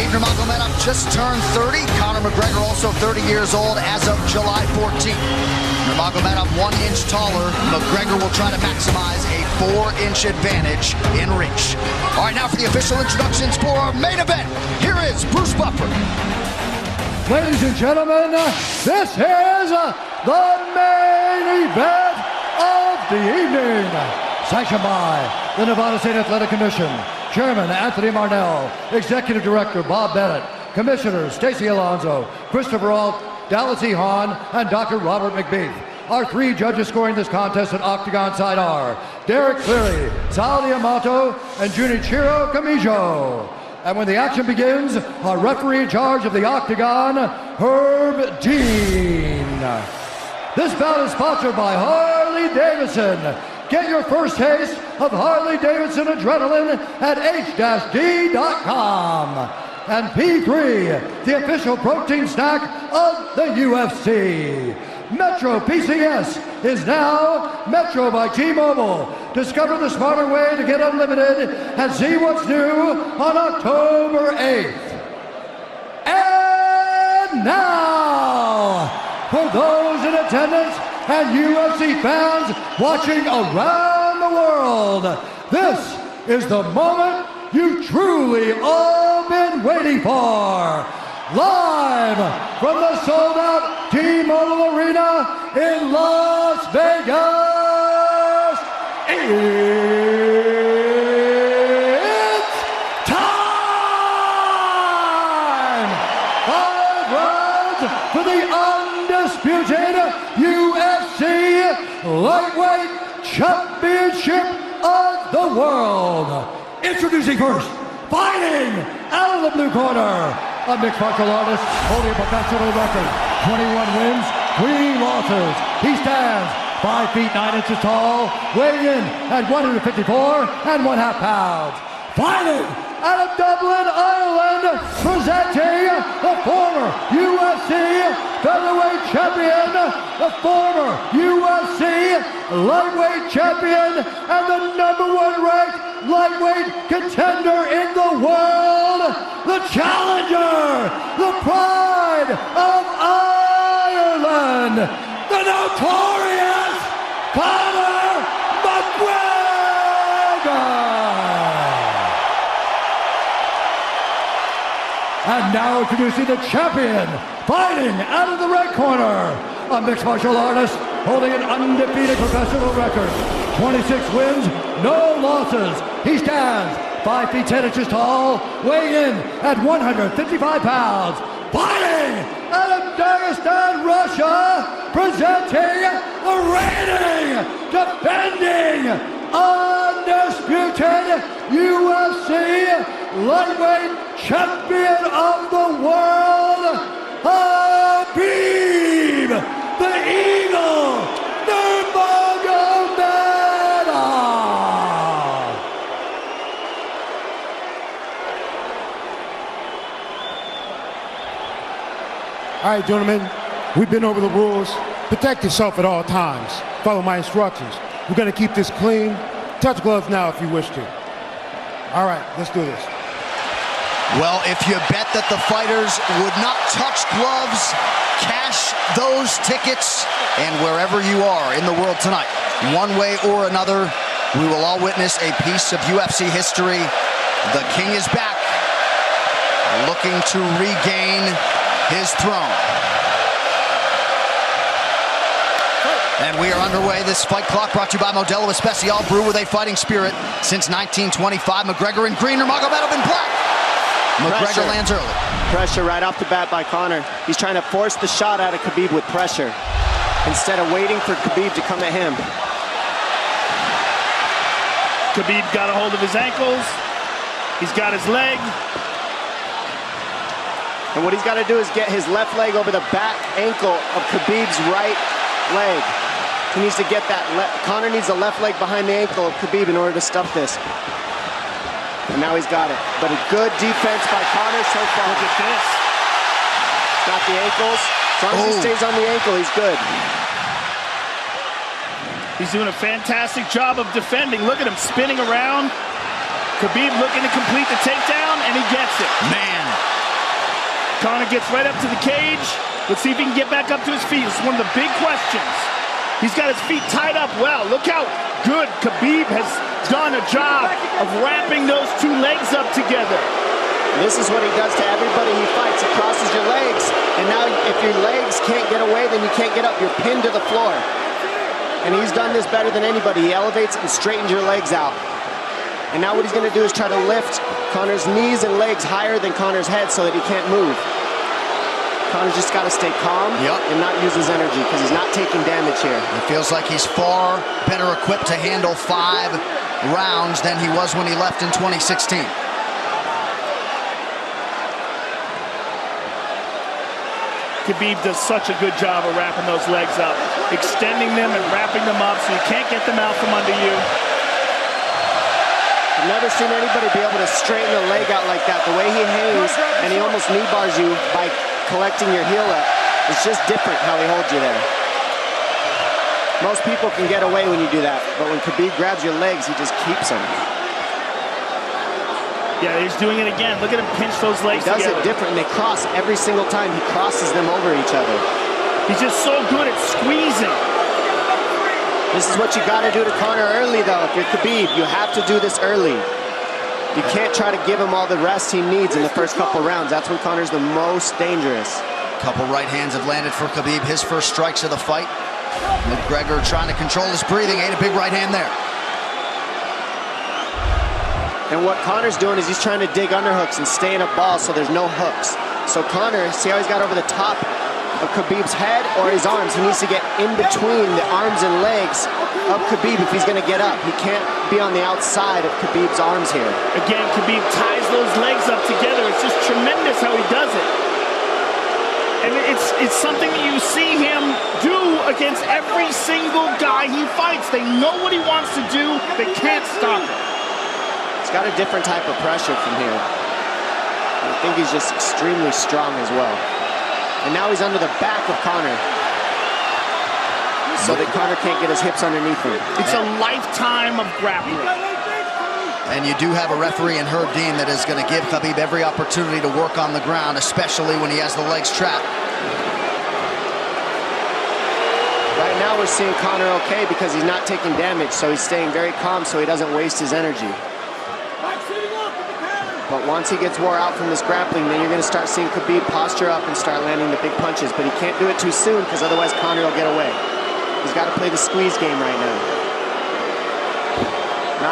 Khabib Nurmagomedov just turned 30. Conor McGregor also 30 years old as of July 14th. Nurmagomedov 1 inch taller. McGregor will try to maximize a 4-inch advantage in reach. All right, now for the official introductions for our main event. Here is Bruce Buffer. Ladies and gentlemen, this is the main event of the evening. Sanctioned by the Nevada State Athletic Commission. Chairman Anthony Marnell, Executive Director Bob Bennett, Commissioners Stacey Alonso, Christopher Alt, Dallas E. Hahn, and Dr. Robert McBeath. Our 3 judges scoring this contest at Octagon side are Derek Cleary, Sal Diamato, and Junichiro Kamijo. And when the action begins, our referee in charge of the Octagon, Herb Dean. This bout is sponsored by Harley Davidson. Get your first taste of Harley-Davidson adrenaline at h-d.com. And P3, the official protein snack of the UFC. Metro PCS is now Metro by T-Mobile. Discover the smarter way to get unlimited and see what's new on October 8th. And now, for those in attendance and UFC fans watching around the world, this is the moment you've truly all been waiting for. Live from the sold-out T-Mobile Arena in Las Vegas, it's time! 5 rounds for the undisputed UFC Lightweight Championship of the World. Introducing first, fighting out of the blue corner, a mixed martial artist holding a professional record, 21 wins, 3 losses. He stands 5 feet 9 inches tall, weighing in at 154 1/2 pounds. Fighting out of Dublin, Ireland, presenting the former UFC featherweight champion, the former UFC lightweight champion, and the #1 ranked lightweight contender in the world, the challenger, the pride of Ireland, the notorious Conor McGregor. And now introducing the champion, fighting out of the red corner, a mixed martial artist holding an undefeated professional record, 26 wins, no losses. He stands 5 feet 10 inches tall, weighing in at 155 pounds. Fighting out of Dagestan, Russia, presenting the reigning, defending, undisputed UFC lightweight champion of the world, Khabib, the Eagle, Nurmagomedov. All right, gentlemen, we've been over the rules. Protect yourself at all times. Follow my instructions. We're going to keep this clean. Touch gloves now if you wish to. All right, let's do this. Well, if you bet that the fighters would not touch gloves, cash those tickets, and wherever you are in the world tonight, one way or another, we will all witness a piece of UFC history. The King is back, looking to regain his throne. And we are underway. This fight clock brought to you by Modelo Especial, brew with a fighting spirit since 1925. McGregor in green, Nurmagomedov in black. McGregor lands early. Pressure right off the bat by Conor. He's trying to force the shot out of Khabib with pressure instead of waiting for Khabib to come at him. Khabib got a hold of his ankles. He's got his leg. And what he's got to do is get his left leg over the back ankle of Khabib's right leg. He needs to get that. Conor needs the left leg behind the ankle of Khabib in order to stuff this. And now he's got it. But a good defense by Conor so far. Look at this. Got the ankles. As long as he stays on the ankle, he's good. He's doing a fantastic job of defending. Look at him spinning around. Khabib looking to complete the takedown, and he gets it. Man, Conor gets right up to the cage. Let's see if he can get back up to his feet. It's one of the big questions. He's got his feet tied up well. Look how good Khabib has done a job of wrapping those two legs up together. This is what he does to everybody he fights. He crosses your legs, and now if your legs can't get away, then you can't get up. You're pinned to the floor. And he's done this better than anybody. He elevates and straightens your legs out. And now what he's going to do is try to lift Conor's knees and legs higher than Conor's head so that he can't move. Conor's just got to stay calm and not use his energy because he's not taking damage here. It feels like he's far better equipped to handle 5 rounds than he was when he left in 2016. Khabib does such a good job of wrapping those legs up, extending them and wrapping them up so you can't get them out from under you. I've never seen anybody be able to straighten a leg out like that. The way he hangs and he almost knee bars you by collecting your heel up. It's just different how he holds you there. Most people can get away when you do that, but when Khabib grabs your legs, he just keeps them. Yeah, he's doing it again. Look at him pinch those legs together. He does it different, and they cross every single time. He crosses them over each other. He's just so good at squeezing. This is what you got to do to Conor early, though. If you're Khabib, you have to do this early. You can't try to give him all the rest he needs in the first couple rounds. That's when Conor's the most dangerous. Couple right hands have landed for Khabib. His first strikes of the fight. Mcgregor trying to control his breathing. Ate a big right hand there. And what Conor's doing is he's trying to dig underhooks and stay in a ball so there's no hooks. So Conor, see how he's got over the top of Khabib's head or his arms? He needs to get in between the arms and legs of Khabib if he's going to get up. He can't be on the outside of Khabib's arms here. Again, Khabib ties those legs up together. It's just tremendous how he does it. And it's something that you see him do against every single guy he fights. They know what he wants to do. They can't stop it. He's got a different type of pressure from here. I think he's just extremely strong as well. And now he's under the back of Conor, so that Conor can't get his hips underneath him. It's a lifetime of grappling. And you do have a referee in Herb Dean that is going to give Khabib every opportunity to work on the ground, especially when he has the legs trapped. Right now we're seeing Conor okay because he's not taking damage, so he's staying very calm so he doesn't waste his energy. But once he gets wore out from this grappling, then you're going to start seeing Khabib posture up and start landing the big punches. But he can't do it too soon because otherwise Conor will get away. He's got to play the squeeze game right now.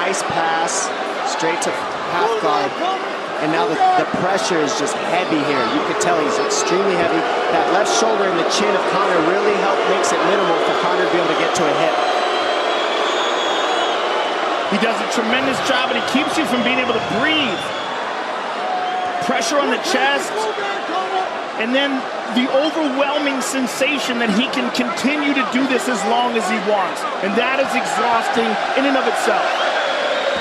Nice pass, straight to half guard. And now the pressure is just heavy here. You could tell he's extremely heavy. That left shoulder and the chin of Conor really makes it minimal for Conor to be able to get to a hip. He does a tremendous job, and he keeps you from being able to breathe. Pressure on the chest, and then the overwhelming sensation that he can continue to do this as long as he wants. And that is exhausting in and of itself.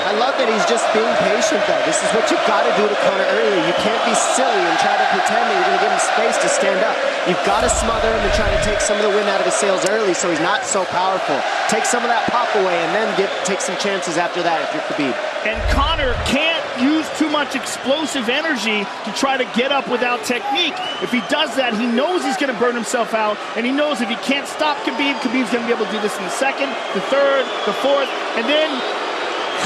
I love that he's just being patient, though. This is what you've got to do to Conor early. You can't be silly and try to pretend that you're going to give him space to stand up. You've got to smother him and try to take some of the wind out of his sails early so he's not so powerful. Take some of that pop away and then take some chances after that if you're Khabib. And Conor can't use too much explosive energy to try to get up without technique. If he does that, he knows he's going to burn himself out, and he knows if he can't stop Khabib, Khabib's going to be able to do this in the second, the third, the fourth, and then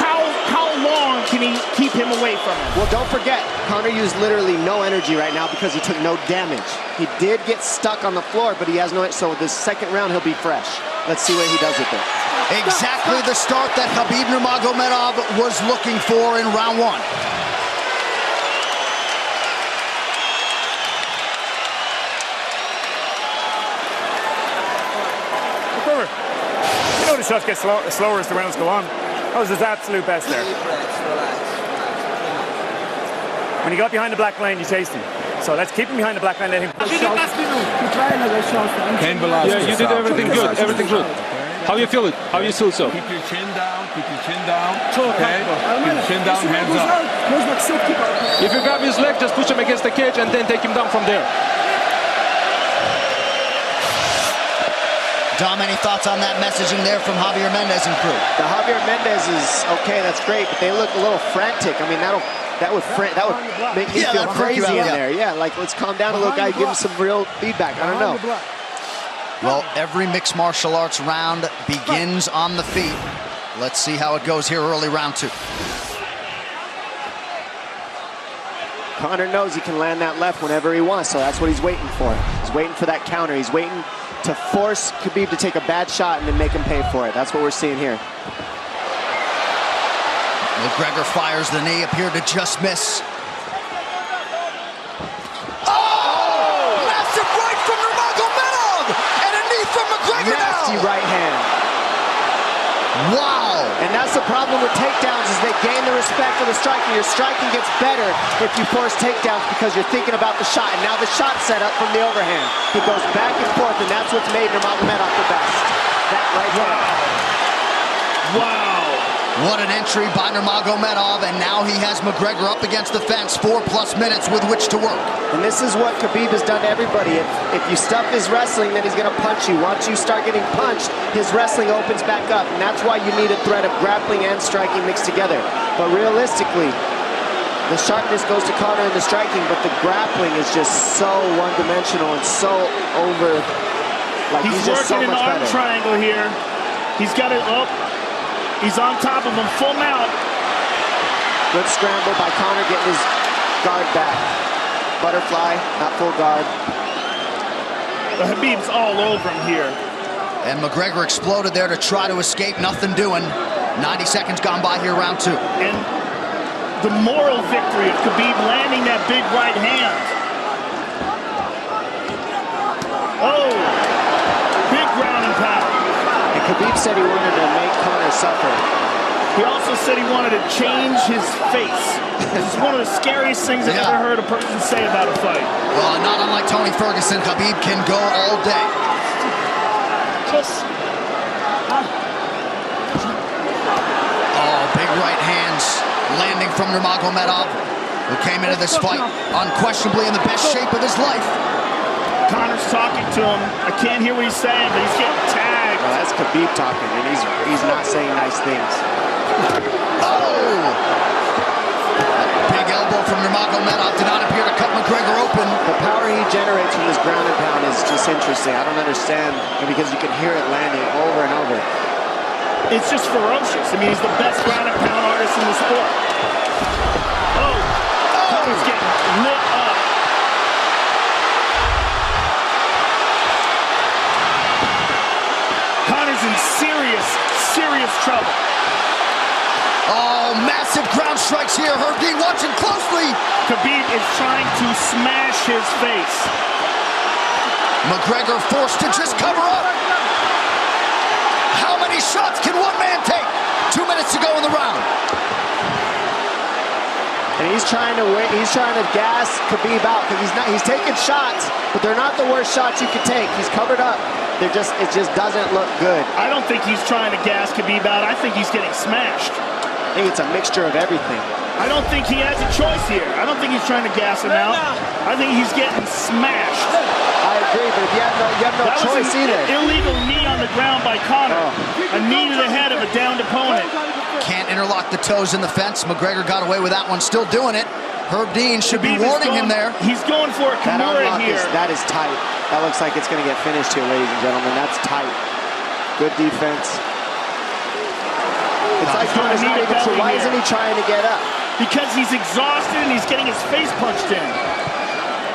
how long can he keep him away from him? Well, don't forget, Conor used literally no energy right now because he took no damage. He did get stuck on the floor, but he has no, so this second round he'll be fresh. Let's see what he does with it. Exactly the start that Khabib Nurmagomedov was looking for in round 1. Recover. You know the shots get slower as the rounds go on. That was his absolute best there. When he got behind the black line, you chased him. So let's keep him behind the black line. Let him. Yeah, you did everything good. Everything good. How you feel it? How you feel so? Keep your chin down. Keep your chin down. Okay. Keep your chin down. Hands up. If you grab his leg, just push him against the cage and then take him down from there. Dom, any thoughts on that messaging there from Javier Mendez and crew? The Javier Mendez is okay, that's great, but they look a little frantic. I mean, That would make me feel that'd freak you crazy out, in there. Yeah, like let's calm down a little guy, give him some real feedback. I don't know. Well, every mixed martial arts round begins on the feet. Let's see how it goes here early round 2. Conor knows he can land that left whenever he wants, so that's what he's waiting for. He's waiting for that counter. He's waiting to force Khabib to take a bad shot and then make him pay for it. That's what we're seeing here. McGregor fires the knee, appeared to just miss. Massive right from Nurmagomedov! And a knee from McGregor Nasty now! right hand. Wow! And that's the problem with takedowns is they gain the respect of the striker. Your striking gets better if you force takedowns because you're thinking about the shot. And now the shot set up from the overhand. He goes back and forth, and that's what's made Nurmagomedov the best. That right hand. Wow. What an entry by Nurmagomedov, and now he has McGregor up against the fence, 4+ minutes with which to work. And this is what Khabib has done to everybody. If you stuff his wrestling, then he's going to punch you. Once you start getting punched, his wrestling opens back up, and that's why you need a threat of grappling and striking mixed together. But realistically, the sharpness goes to Conor in the striking, but the grappling is just so one-dimensional and so over. Like he's just so working much an arm better. triangle here. He's got it up. He's on top of him, full mount. Good scramble by Conor, getting his guard back. Butterfly, not full guard. The Khabib's all over him here. And McGregor exploded there to try to escape, nothing doing. 90 seconds gone by here, round 2. And the moral victory of Khabib landing that big right hand. Oh, big ground and pound. And Khabib said he wanted to make Conor suffer. He also said he wanted to change his face. This is one of the scariest things I've ever heard a person say about a fight. Well, not unlike Tony Ferguson, Khabib can go all day. Oh, big right hands landing from Nurmagomedov, who came into this fight unquestionably in the best shape of his life. Conor's talking to him. I can't hear what he's saying, but he's getting tagged. Well, that's Khabib talking, and he's not saying nice things. Oh! Big elbow from Nurmagomedov did not appear to cut McGregor open. The power he generates from this ground and pound is just interesting. I don't understand, because you can hear it landing over and over. It's just ferocious. I mean, he's the best ground and pound artist in the sport. Oh! Conor's getting lit up. Conor's in serious trouble. Oh, massive ground strikes here. Herb Dean watching closely. Khabib is trying to smash his face. McGregor forced to just cover up. How many shots can one man take? 2 minutes to go in the round. And he's trying to gas Khabib out because he's taking shots, but they're not the worst shots you can take. He's covered up. It just doesn't look good. I don't think he's trying to gas Khabib out. I think he's getting smashed. I think it's a mixture of everything. I don't think he has a choice here. I don't think he's trying to gas him out. I think he's getting smashed. I agree, but if you have no choice either. Illegal knee on the ground by Conor. A knee to the head of a downed opponent. Can't interlock the toes in the fence. McGregor got away with that one, still doing it. Herb Dean should be warning him there. He's going for a Kimura here. That is tight. That looks like it's going to get finished here, ladies and gentlemen. That's tight. Good defense. It's like Conor's not even sure. Why isn't he trying to get up? Because he's exhausted and he's getting his face punched in.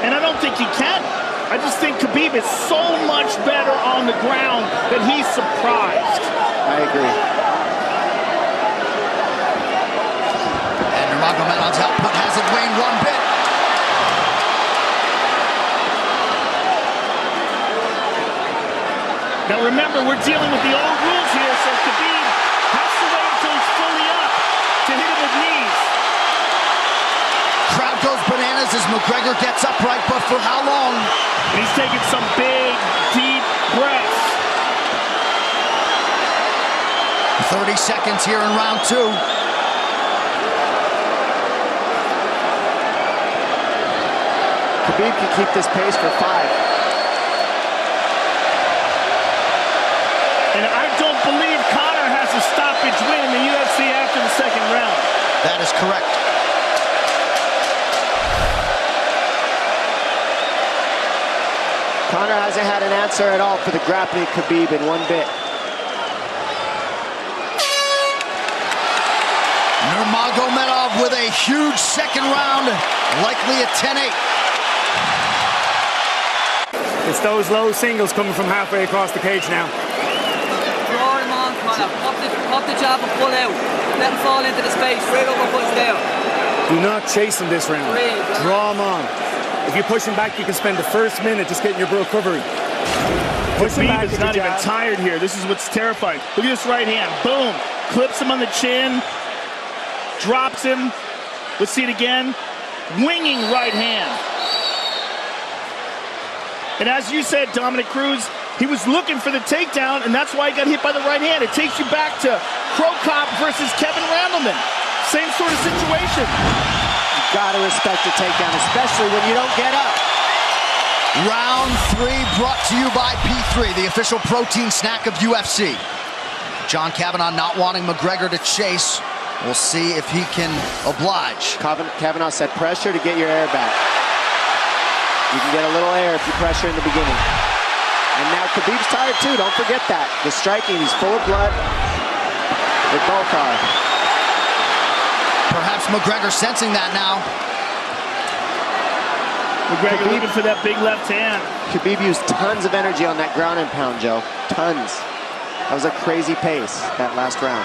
And I don't think he can. I just think Khabib is so much better on the ground that he's surprised. I agree. And Nurmagomedov's output hasn't waned one bit. Now remember, we're dealing with the old rules here, so Khabib has to wait until he's fully up to hit him with knees. Crowd goes bananas as McGregor gets upright, but for how long? And he's taking some big, deep breaths. 30 seconds here in round 2. Khabib can keep this pace for 5. And I don't believe Conor has a stoppage win in the UFC after the second round. That is correct. Conor hasn't had an answer at all for the grappling Khabib in one bit. Nurmagomedov with a huge second round, likely a 10-8. It's those low singles coming from halfway across the cage now. Draw him on, Conor. Pop the jab and pull out. Let him fall into the space. Straight uppercuts there. Do not chase him this round. Draw him on. If you push him back, you can spend the first minute just getting your recovery. Khabib is not even tired here. This is what's terrifying. Look at this right hand. Boom. Clips him on the chin. Drops him. Let's see it again. Winging right hand. And as you said, Dominic Cruz, he was looking for the takedown, and that's why he got hit by the right hand. It takes you back to Crow Cop versus Kevin Randleman. Same sort of situation. You gotta respect the takedown, especially when you don't get up. Round 3 brought to you by P3, the official protein snack of UFC. John Kavanagh not wanting McGregor to chase. We'll see if he can oblige. Kavanagh said pressure to get your air back. You can get a little air if you pressure in the beginning. And now Khabib's tired too, don't forget that. The striking, he's full of blood. They both are. Perhaps McGregor sensing that now. McGregor looking for that big left hand. Khabib used tons of energy on that ground and pound, Joe. Tons. That was a crazy pace, that last round.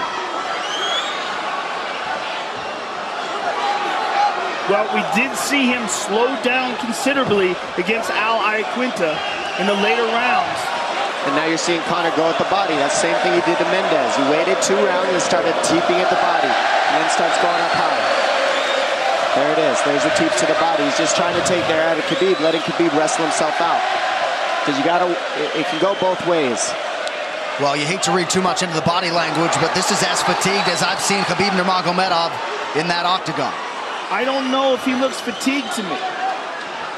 Well, we did see him slow down considerably against Al Iaquinta in the later rounds. And now you're seeing Conor go at the body. That's the same thing he did to Mendez. He waited 2 rounds and started teeping at the body, and then starts going up high. There it is. There's the teeps to the body. He's just trying to take their out of Khabib, letting Khabib wrestle himself out. Because you gotta, it can go both ways. Well, you hate to read too much into the body language, but this is as fatigued as I've seen Khabib Nurmagomedov in that octagon. I don't know if he looks fatigued to me.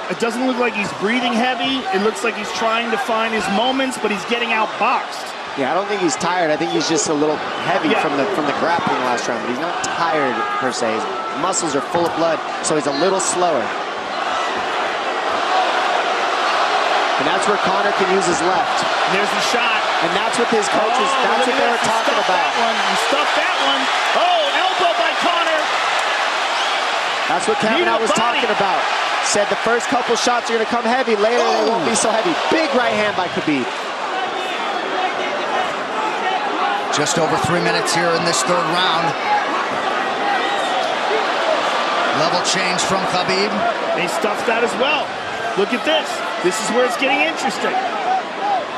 It doesn't look like he's breathing heavy. It looks like he's trying to find his moments, but he's getting outboxed. Yeah, I don't think he's tired. I think he's just a little heavy from the grappling last round, but he's not tired per se. His muscles are full of blood, so he's a little slower. And that's where Conor can use his left. And there's the shot. And that's what his coaches, that's what they were talking about. He stuffed that one. Oh, elbow by Conor. That's what Kavanagh was talking about. Said the first couple shots are going to come heavy. Later, they won't be so heavy. Big right hand by Khabib. Just over 3 minutes here in this 3rd round. Level change from Khabib. They stuffed that as well. Look at this. This is where it's getting interesting.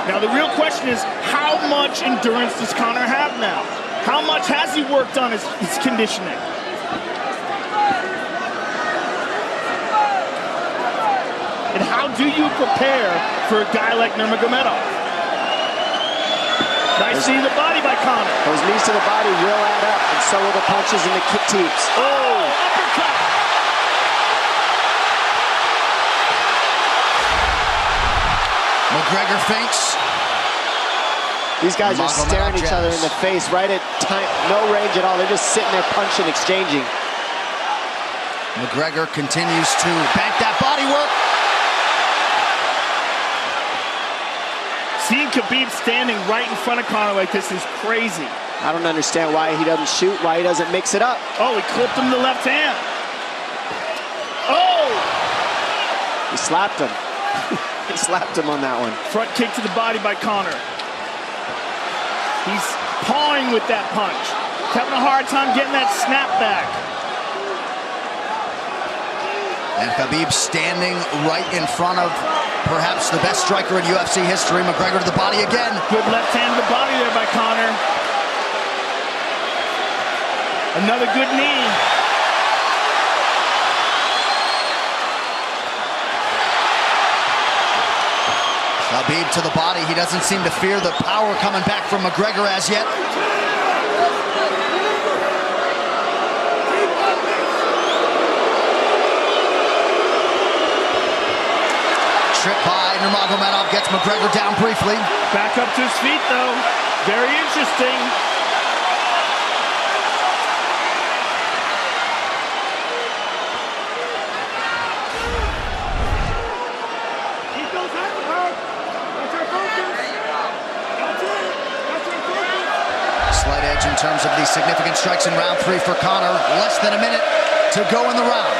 Now, the real question is, how much endurance does Conor have now? How much has he worked on his conditioning? And how do you prepare for a guy like Nurmagomedov? Nice seeing the body by Conor. Those knees to the body will add up, and so will the punches and the kick teeps. Oh, uppercut. McGregor feints. These guys are staring each other in the face right at time, no range at all. They're just sitting there punching, exchanging. McGregor continues to bank that body work. Seeing Khabib standing right in front of Conor like this is crazy. I don't understand why he doesn't shoot, why he doesn't mix it up. Oh, he clipped him the left hand. Oh! He slapped him. He slapped him on that one. Front kick to the body by Conor. He's pawing with that punch. Having a hard time getting that snap back. And Khabib standing right in front of perhaps the best striker in UFC history. McGregor to the body again. Good left hand to the body there by Conor. Another good knee. Khabib to the body. He doesn't seem to fear the power coming back from McGregor as yet. Trip by Nurmagomedov gets McGregor down briefly. Back up to his feet though. Very interesting. terms of these significant strikes in round 3 for Conor. Less than a minute to go in the round.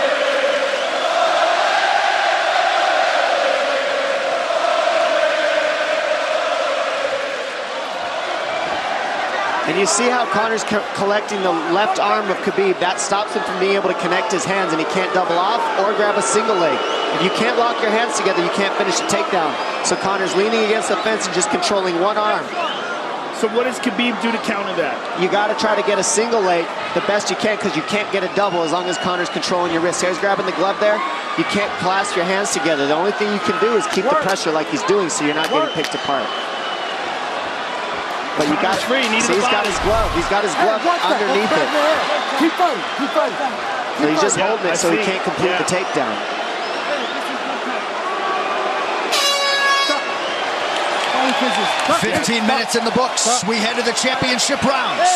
And you see how Conor's collecting the left arm of Khabib. That stops him from being able to connect his hands, and he can't double off or grab a single leg. If you can't lock your hands together, you can't finish a takedown. So Conor's leaning against the fence and just controlling one arm. So what does Khabib do to counter that? You got to try to get a single leg the best you can, because you can't get a double as long as Conor's controlling your wrist. He's grabbing the glove there. You can't clasp your hands together. The only thing you can do is keep the pressure like he's doing, so you're not getting picked apart. But you got free. See, he's got his glove. He's got his glove underneath it. Keep fighting. Keep fighting. So he's just holding it so he can't complete the takedown. Yeah. 15 minutes in the books. We head to the championship rounds.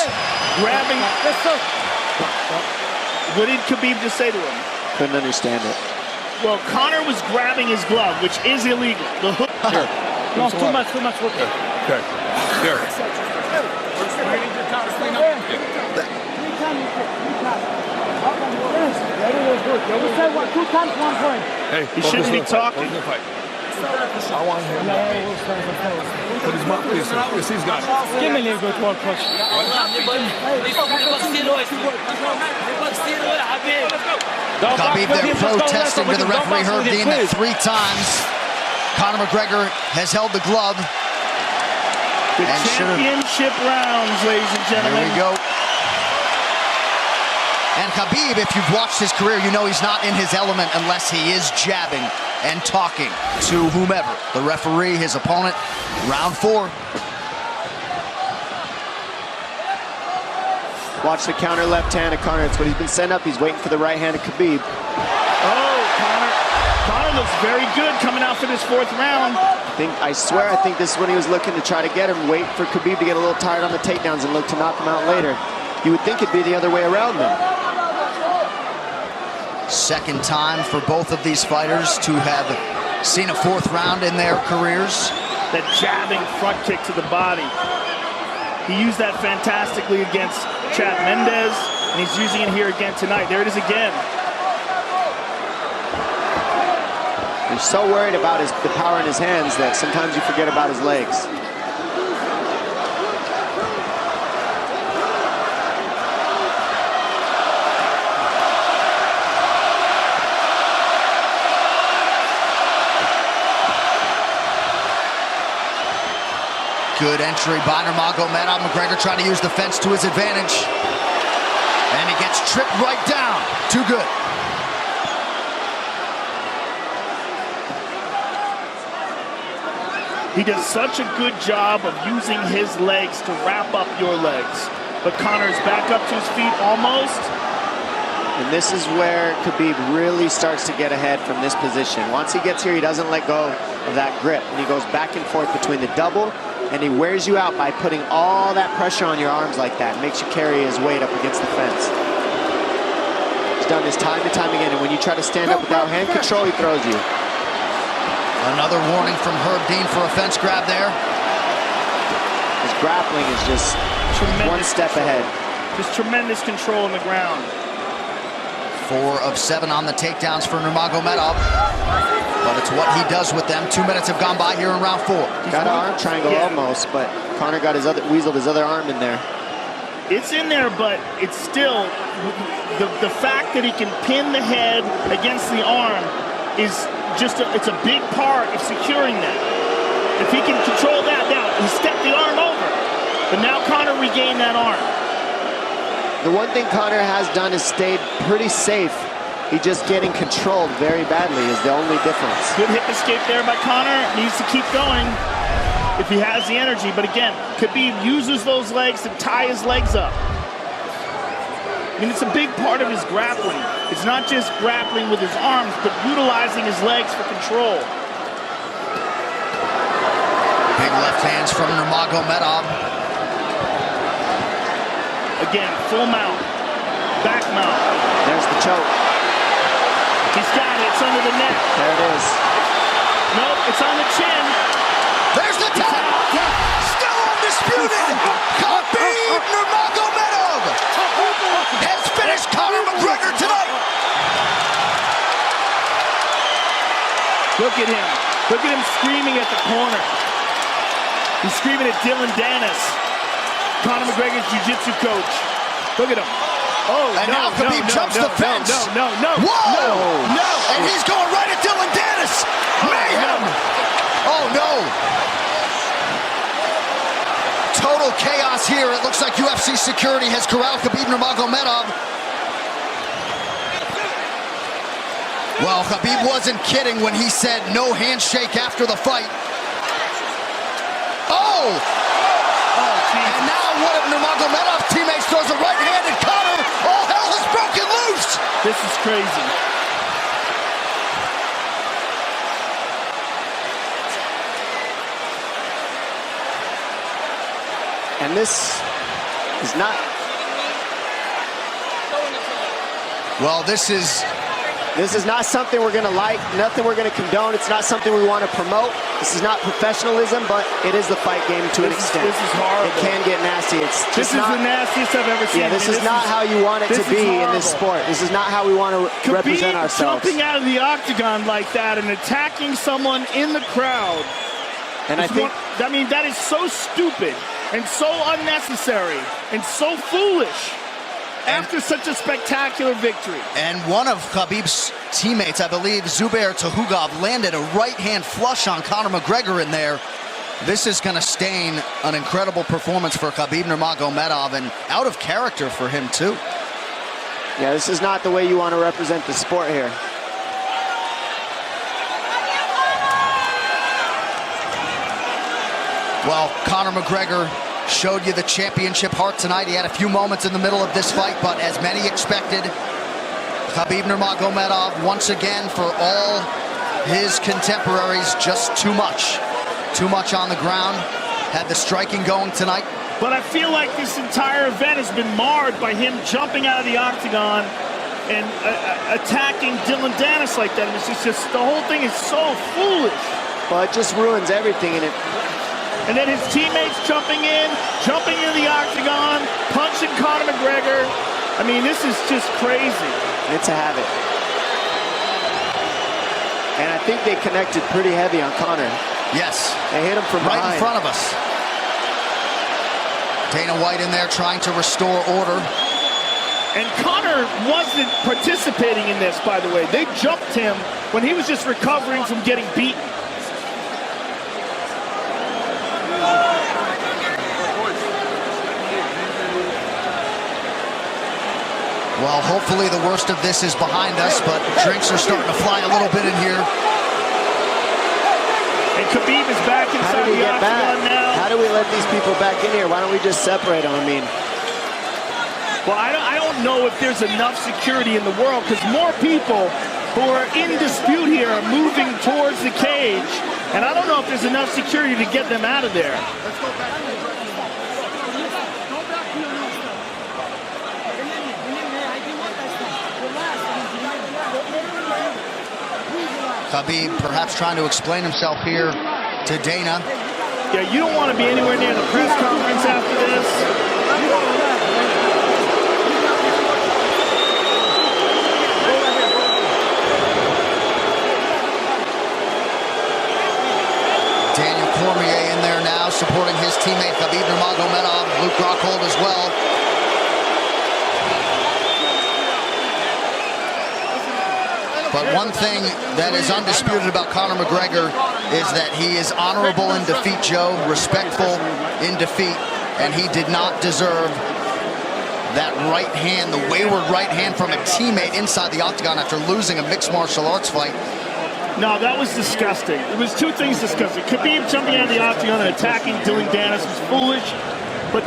Grabbing. What did Khabib just say to him? Couldn't understand it. Well, Conor was grabbing his glove, which is illegal. The hook. No, too much work. Okay. Here. Hey, he shouldn't be talking. I want him to put his mouth, please, he's got it. Give me a little bit more push. Khabib there protesting to the referee, Herb Dean, that 3 times Conor McGregor has held the glove. The championship rounds, ladies and gentlemen. Here we go. And Khabib, if you've watched his career, you know he's not in his element unless he is jabbing and talking to whomever. The referee, his opponent, round 4. Watch the counter left hand of Conor. It's what he's been setting up. He's waiting for the right hand of Khabib. Oh, Conor looks very good coming out for this 4th round. I swear, I think this is when he was looking to try to get him, wait for Khabib to get a little tired on the takedowns and look to knock him out later. You would think it'd be the other way around though. Second time for both of these fighters to have seen a 4th round in their careers. That jabbing front kick to the body. He used that fantastically against Chad Mendes, and he's using it here again tonight. There it is again. He's so worried about the power in his hands that sometimes you forget about his legs. Good entry by Nurmagomedov. McGregor trying to use the fence to his advantage. And he gets tripped right down. Too good. He does such a good job of using his legs to wrap up your legs. But Conor's back up to his feet almost. And this is where Khabib really starts to get ahead from this position. Once he gets here, he doesn't let go of that grip. And he goes back and forth between the double, and he wears you out by putting all that pressure on your arms like that. It makes you carry his weight up against the fence. He's done this time and time again, and when you try to stand up without hand control, he throws you. Another warning from Herb Dean for a fence grab there. His grappling is just one step ahead. Just tremendous control on the ground. 4 of 7 on the takedowns for Nurmagomedov. But it's what he does with them. 2 minutes have gone by here in round 4. Got an arm triangle almost, but Conor got weaseled his other arm in there. It's in there, but it's still, the fact that he can pin the head against the arm is just, it's a big part of securing that. If he can control that, now he stepped the arm over, but now Conor regained that arm. The one thing Conor has done is stayed pretty safe. He just getting controlled very badly is the only difference. Good hip escape there by Conor. Needs to keep going if he has the energy. But again, Khabib uses those legs to tie his legs up. I mean, it's a big part of his grappling. It's not just grappling with his arms, but utilizing his legs for control. Big left hands from Nurmagomedov. Again, full mount, back mount. There's the choke. He's got it, it's under the neck. There it is. Nope, it's on the chin. There's the tap. Still undisputed. Khabib Nurmagomedov. Look at him. Look at him screaming at the corner. He's screaming at Dylan Dennis, Conor McGregor's jiu-jitsu coach. Look at him. Oh, and now Khabib jumps the fence. No. Whoa! No! And he's going right at Dylan Dennis. Mayhem! Oh, no. Total chaos here. It looks like UFC security has corralled Khabib Nurmagomedov. Well, Khabib wasn't kidding when he said no handshake after the fight. Oh! And now one of Nurmagomedov's teammates throws a right hand at Conor. All hell has broken loose! This is crazy. And this is not... Well, this is not something we're going to like, nothing we're going to condone. It's not something we want to promote. This is not professionalism, but it is the fight game to an extent. This is horrible. It can get nasty. This is the nastiest I've ever seen. Yeah, this is not how you want it to be in this sport. This is not how we want to represent ourselves. Jumping out of the octagon like that and attacking someone in the crowd. And I mean, that is so stupid and so unnecessary and so foolish. After such a spectacular victory. And one of Khabib's teammates, I believe, Zubair Tukhugov, landed a right-hand flush on Conor McGregor in there. This is going to stain an incredible performance for Khabib Nurmagomedov, and out of character for him, too. Yeah, this is not the way you want to represent the sport here. Well, Conor McGregor showed you the championship heart tonight. He had a few moments in the middle of this fight, but as many expected, Khabib Nurmagomedov, once again, for all his contemporaries, just too much. Too much on the ground. Had the striking going tonight. But I feel like this entire event has been marred by him jumping out of the octagon and attacking Dylan Dennis like that. And it's just the whole thing is so foolish. Well, it just ruins everything in it. And then his teammates jumping into the octagon, punching Conor McGregor. I mean, this is just crazy. It's a habit. And I think they connected pretty heavy on Conor. Yes. They hit him from right behind. in front of us. Dana White in there trying to restore order. And Conor wasn't participating in this, by the way. They jumped him when he was just recovering from getting beaten. Well, hopefully the worst of this is behind us, but drinks are starting to fly a little bit in here. And Khabib is back inside the octagon now. How do we let these people back in here? Why don't we just separate them? I mean, well, I don't know if there's enough security in the world, because more people who are in dispute here are moving towards the cage, and I don't know if there's enough security to get them out of there. Khabib perhaps trying to explain himself here to Dana. Yeah, you don't want to be anywhere near the press conference after this. Daniel Cormier in there now, supporting his teammate Khabib Nurmagomedov, Luke Rockhold as well. But one thing that is undisputed about Conor McGregor is that he is honorable in defeat, Joe, respectful in defeat, and he did not deserve that right hand, the wayward right hand from a teammate inside the octagon after losing a mixed martial arts fight. No, that was disgusting. It was two things disgusting. Khabib jumping out of the octagon and attacking Dylan Dennis was foolish. But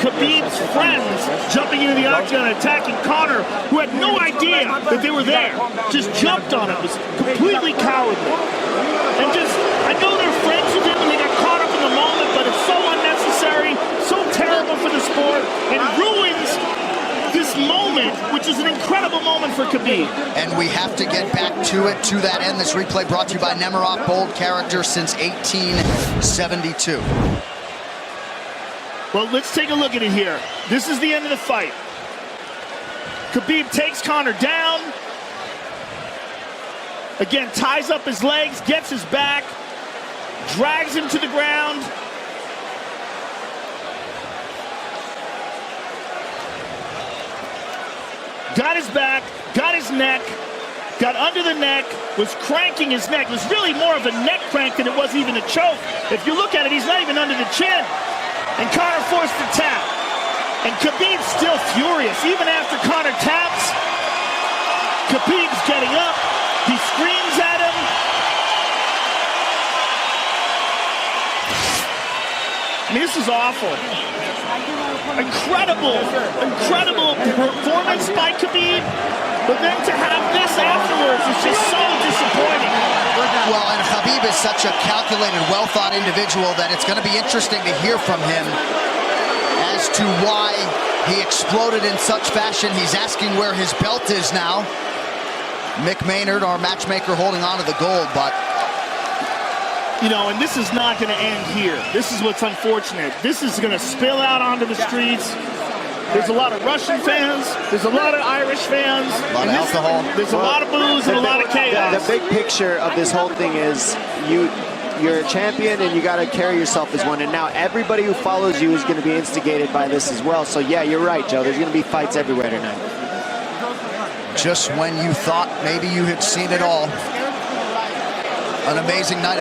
Khabib's friends jumping into the octagon and attacking Conor, who had no idea that they were there, just jumped on him. It was completely cowardly. And just, I know they're friends with him and they got caught up in the moment, but it's so unnecessary, so terrible for the sport, and ruins this moment, which is an incredible moment for Khabib. And we have to get back to it, to that end. This replay brought to you by Nemiroff, bold character since 1872. Well, let's take a look at it here. This is the end of the fight. Khabib takes Conor down. Again, ties up his legs, gets his back, drags him to the ground. Got his back, got his neck, got under the neck, was cranking his neck. It was really more of a neck crank than it was even a choke. If you look at it, he's not even under the chin. And Conor forced the tap. And Khabib's still furious. Even after Conor taps, Khabib's getting up. He screams at him. I mean, this is awful. Incredible performance by Khabib. But then to have this afterwards is just so disappointing. Well, and Khabib is such a calculated, well-thought individual that it's going to be interesting to hear from him as to why he exploded in such fashion. He's asking where his belt is now. Mick Maynard, our matchmaker, holding on to the gold, but... You know, and this is not going to end here. This is what's unfortunate. This is going to spill out onto the streets. There's a lot of Russian fans. There's a lot of Irish fans. A lot of alcohol. There's a lot of booze and a lot of chaos. The big picture of this whole thing is you're a champion and you got to carry yourself as one. And now everybody who follows you is going to be instigated by this as well. So yeah, you're right, Joe. There's going to be fights everywhere tonight. Just when you thought maybe you had seen it all. An amazing night.